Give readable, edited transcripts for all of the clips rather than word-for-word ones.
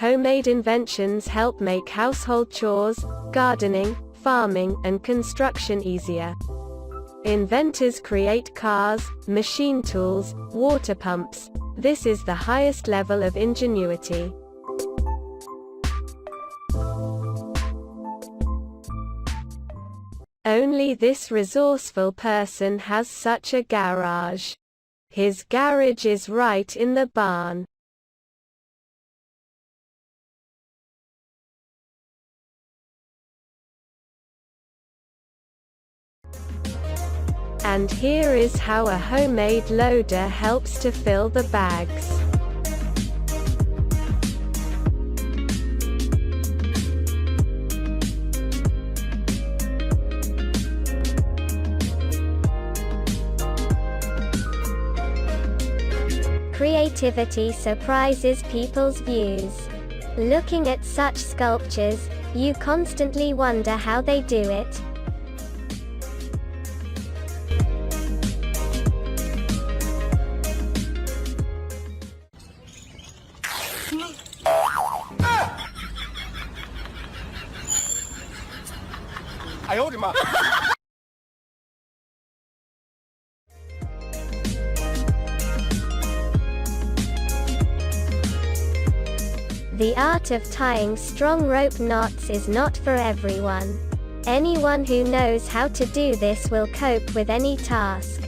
Homemade inventions help make household chores, gardening, farming, and construction easier. Inventors create cars, machine tools, water pumps. This is the highest level of ingenuity. Only this resourceful person has such a garage. His garage is right in the barn. And here is how a homemade loader helps to fill the bags. Creativity surprises people's views. Looking at such sculptures, you constantly wonder how they do it. The art of tying strong rope knots is not for everyone. Anyone who knows how to do this will cope with any task.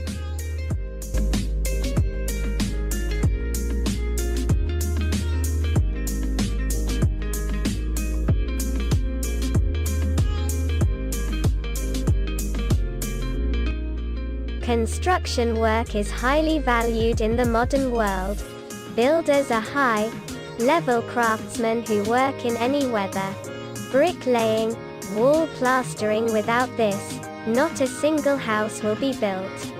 Construction work is highly valued in the modern world. Builders are high-level craftsmen who work in any weather. Bricklaying, wall plastering. Without this, not a single house will be built.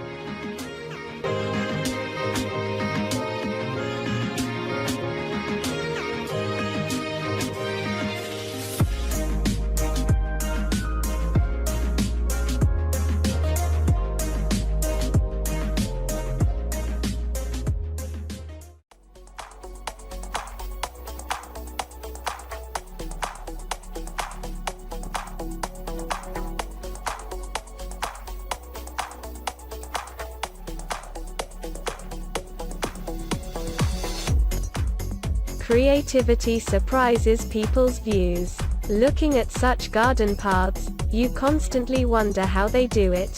Creativity surprises people's views. Looking at such garden paths, you constantly wonder how they do it.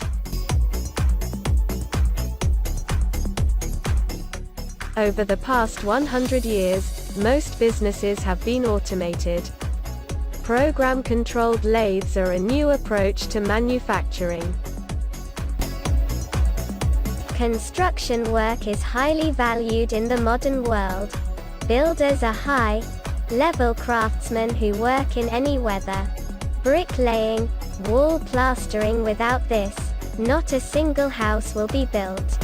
Over the past 100 years, most businesses have been automated. Program-controlled lathes are a new approach to manufacturing. Construction work is highly valued in the modern world. Builders are high-level craftsmen who work in any weather. Bricklaying, wall plastering. Without this, not a single house will be built.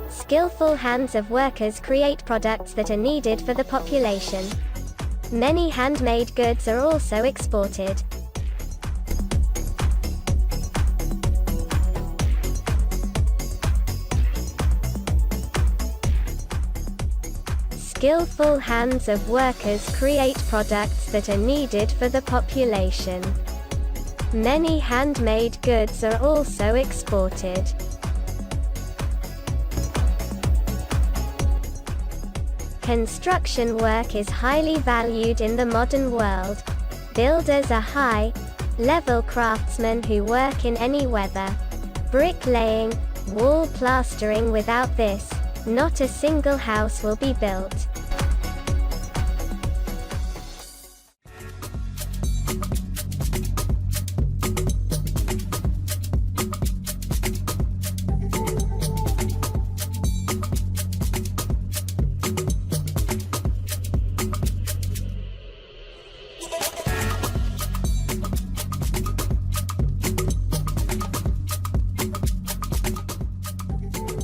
Skillful hands of workers create products that are needed for the population. Many handmade goods are also exported. Skillful hands of workers create products that are needed for the population. Many handmade goods are also exported. Construction work is highly valued in the modern world. Builders are high-level craftsmen who work in any weather. Bricklaying, wall plastering. Without this, not a single house will be built.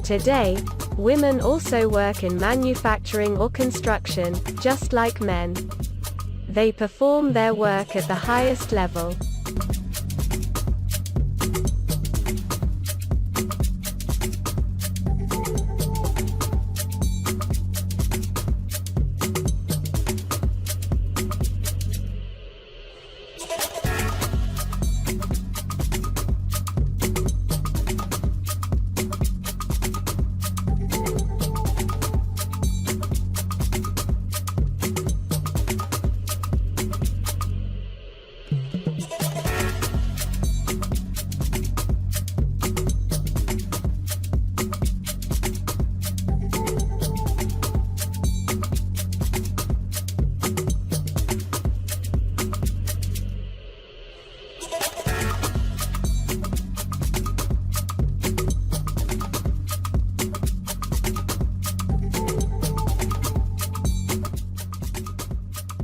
Today, women also work in manufacturing or construction, just like men. They perform their work at the highest level.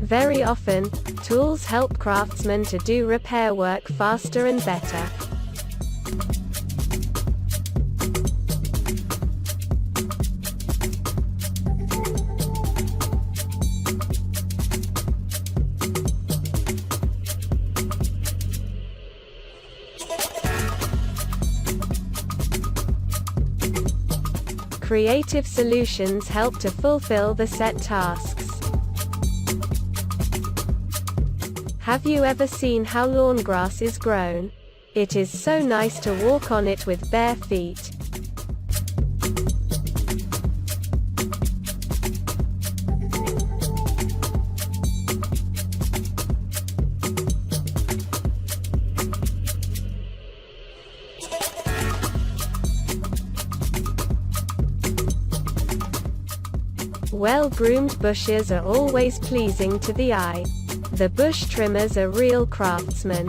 Very often, tools help craftsmen to do repair work faster and better. Creative solutions help to fulfill the set tasks. Have you ever seen how lawn grass is grown? It is so nice to walk on it with bare feet. Well-groomed bushes are always pleasing to the eye. The bush trimmers are real craftsmen.